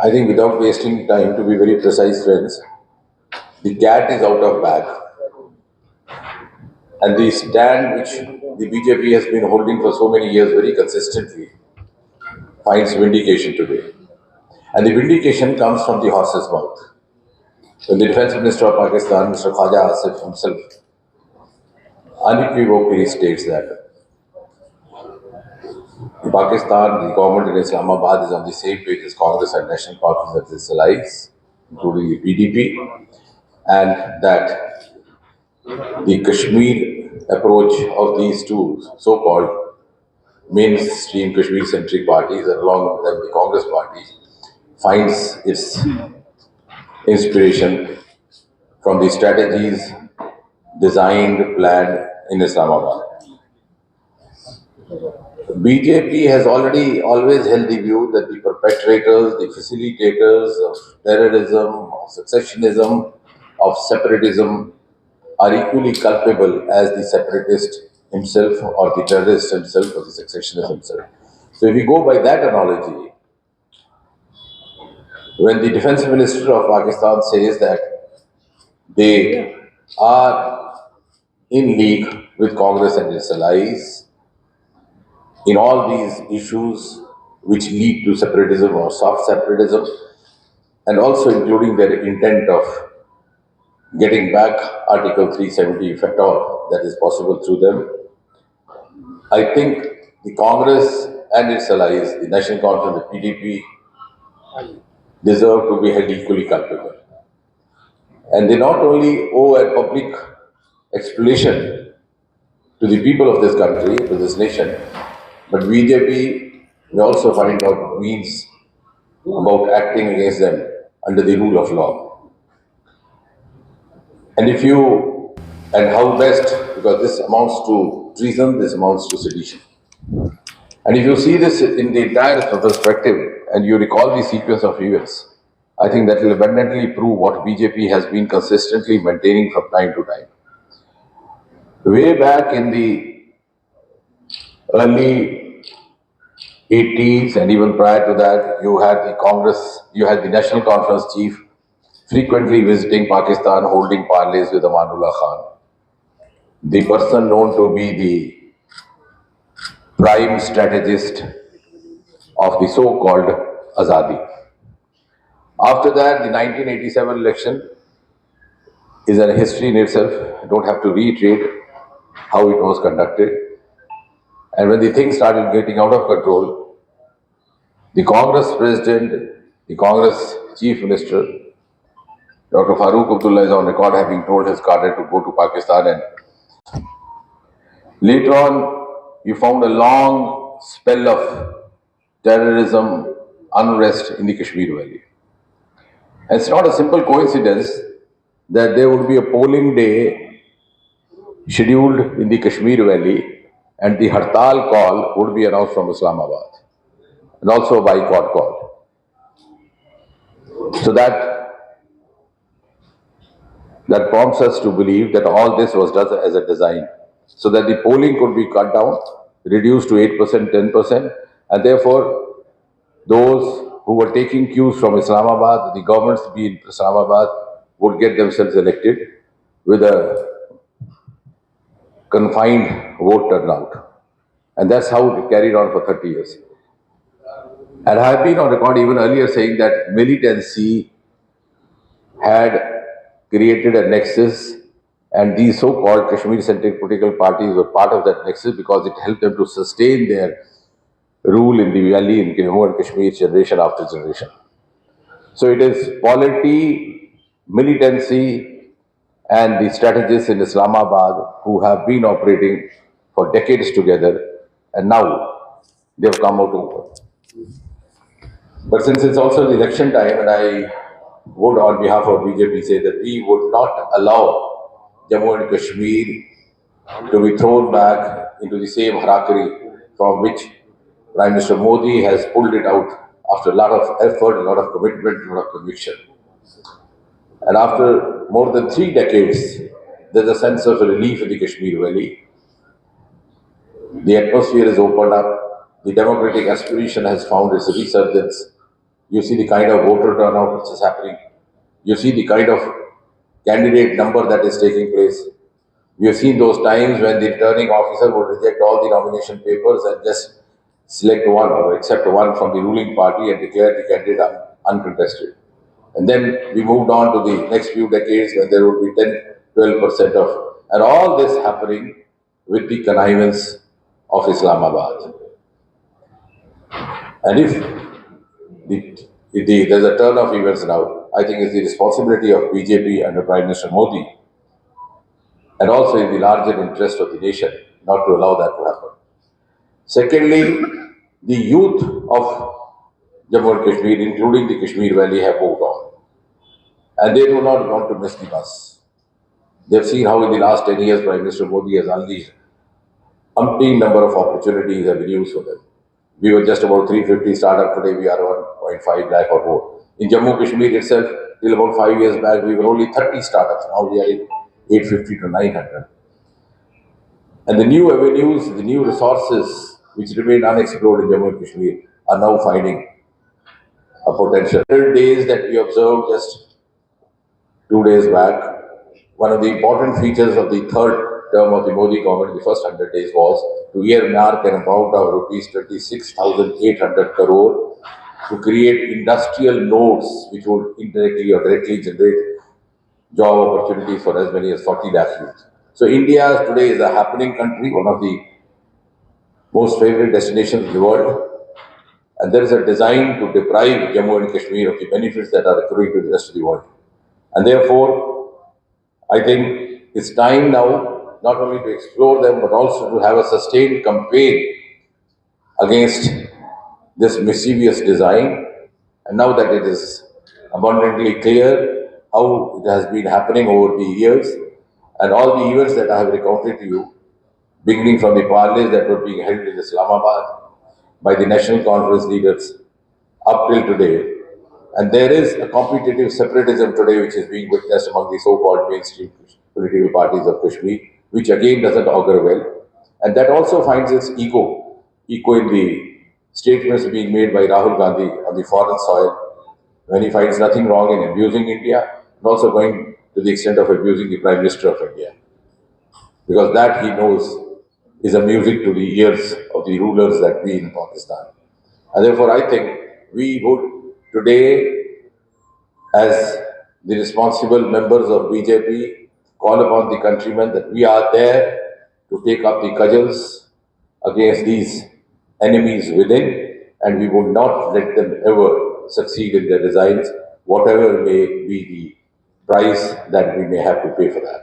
I think without wasting time, to be very precise, friends, the cat is out of bag. And the stand which the BJP has been holding for so many years very consistently finds vindication today. And the vindication comes from the horse's mouth. When the Defense Minister of Pakistan, Mr. Khwaja Asif himself, unequivocally states that Pakistan, the government in Islamabad is on the same page as Congress and National Conference of its allies, including the PDP, and that the Kashmir approach of these two so-called mainstream Kashmir-centric parties, and along with them the Congress party, finds its inspiration from the strategies designed, planned in Islamabad. BJP has always held the view that the perpetrators, the facilitators of terrorism, of secessionism, of separatism are equally culpable as the separatist himself or the terrorist himself or the secessionist himself. So if we go by that analogy, when the defense minister of Pakistan says that they are in league with Congress and its allies in all these issues which lead to separatism or soft separatism, and also including their intent of getting back Article 370, if at all that is possible through them, I think the Congress and its allies, the National Conference, the PDP, deserve to be held equally culpable. And they not only owe a public explanation to the people of this country, to this nation, but BJP may also find out means about acting against them under the rule of law. And how best, because this amounts to treason, this amounts to sedition. And if you see this in the entire perspective and you recall the sequence of events, I think that will abundantly prove what BJP has been consistently maintaining from time to time. Way back in the early 80s and even prior to that, you had the National Conference chief frequently visiting Pakistan, holding parleys with Amanullah Khan, the person known to be the prime strategist of the so-called Azadi. After that, the 1987 election is a history in itself. I don't have to reiterate how it was conducted. And when the things started getting out of control, the Congress president, the Congress chief minister, Dr. Farooq Abdullah is on record having told his cadre to go to Pakistan, and later on you found a long spell of terrorism, unrest in the Kashmir Valley. And it's not a simple coincidence that there would be a polling day scheduled in the Kashmir Valley and the Hartal call would be announced from Islamabad and also a boycott call. So that prompts us to believe that all this was done as a design so that the polling could be cut down, reduced to 8%, 10%, and therefore those who were taking cues from Islamabad, the governments be in Islamabad, would get themselves elected with a confined vote turnout. And that's how it carried on for 30 years. And I have been on record even earlier saying that militancy had created a nexus, and these so-called Kashmir-centric political parties were part of that nexus because it helped them to sustain their rule in the valley in Jammu and Kashmir generation after generation. So it is polity, militancy, and the strategists in Islamabad who have been operating for decades together, and now they have come out over. But since it's also the election time, and I would, on behalf of BJP, say that we would not allow Jammu and Kashmir to be thrown back into the same harakiri from which Prime Minister Modi has pulled it out after a lot of effort, a lot of commitment, a lot of conviction. And after more than 3 decades, there's a sense of relief in the Kashmir Valley. The atmosphere is opened up. The democratic aspiration has found its resurgence. You see the kind of voter turnout which is happening. You see the kind of candidate number that is taking place. We have seen those times when the returning officer would reject all the nomination papers and just select one or accept one from the ruling party and declare the candidate uncontested. And then we moved on to the next few decades when there would be 10, 12% of, and all this happening with the connivance of Islamabad. And if there's a turn of events now, I think it's the responsibility of BJP under Prime Minister Modi and also in the larger interest of the nation not to allow that to happen. Secondly, the youth of Jammu and Kashmir, including the Kashmir Valley, have moved on. And they do not want to miss the bus. They've seen how in the last 10 years Prime Minister Modi has unleashed umpteen number of opportunities and avenues for them. We were just about 350 startup, today we are 1.5 lakh or more. In Jammu Kashmir itself, till about 5 years back, we were only 30 startups. Now we are in 850 to 900. And the new avenues, the new resources which remain unexplored in Jammu and Kashmir are now finding a potential. 100 days that we observed just 2 days back, one of the important features of the third term of the Modi government, the first 100 days, was to earmark an amount of rupees 26,800 crore to create industrial nodes which would indirectly or directly generate job opportunities for as many as 40 lakh youth. So India today is a happening country, one of the most favorite destinations in the world. And there is a design to deprive Jammu and Kashmir of the benefits that are accruing to the rest of the world. And therefore, I think it's time now not only to explore them, but also to have a sustained campaign against this mischievous design. And now that it is abundantly clear how it has been happening over the years, and all the events that I have recounted to you, beginning from the parleys that were being held in Islamabad by the National Conference leaders up till today. And there is a competitive separatism today which is being witnessed among the so-called mainstream political parties of Kashmir, which again doesn't augur well. And that also finds its echo in the statements being made by Rahul Gandhi on the foreign soil, when he finds nothing wrong in abusing India, and also going to the extent of abusing the Prime Minister of India. Because that he knows is a music to the ears of the rulers that be in Pakistan. And therefore I think we would today, as the responsible members of BJP, call upon the countrymen that we are there to take up the cudgels against these enemies within, and we would not let them ever succeed in their designs, whatever may be the price that we may have to pay for that.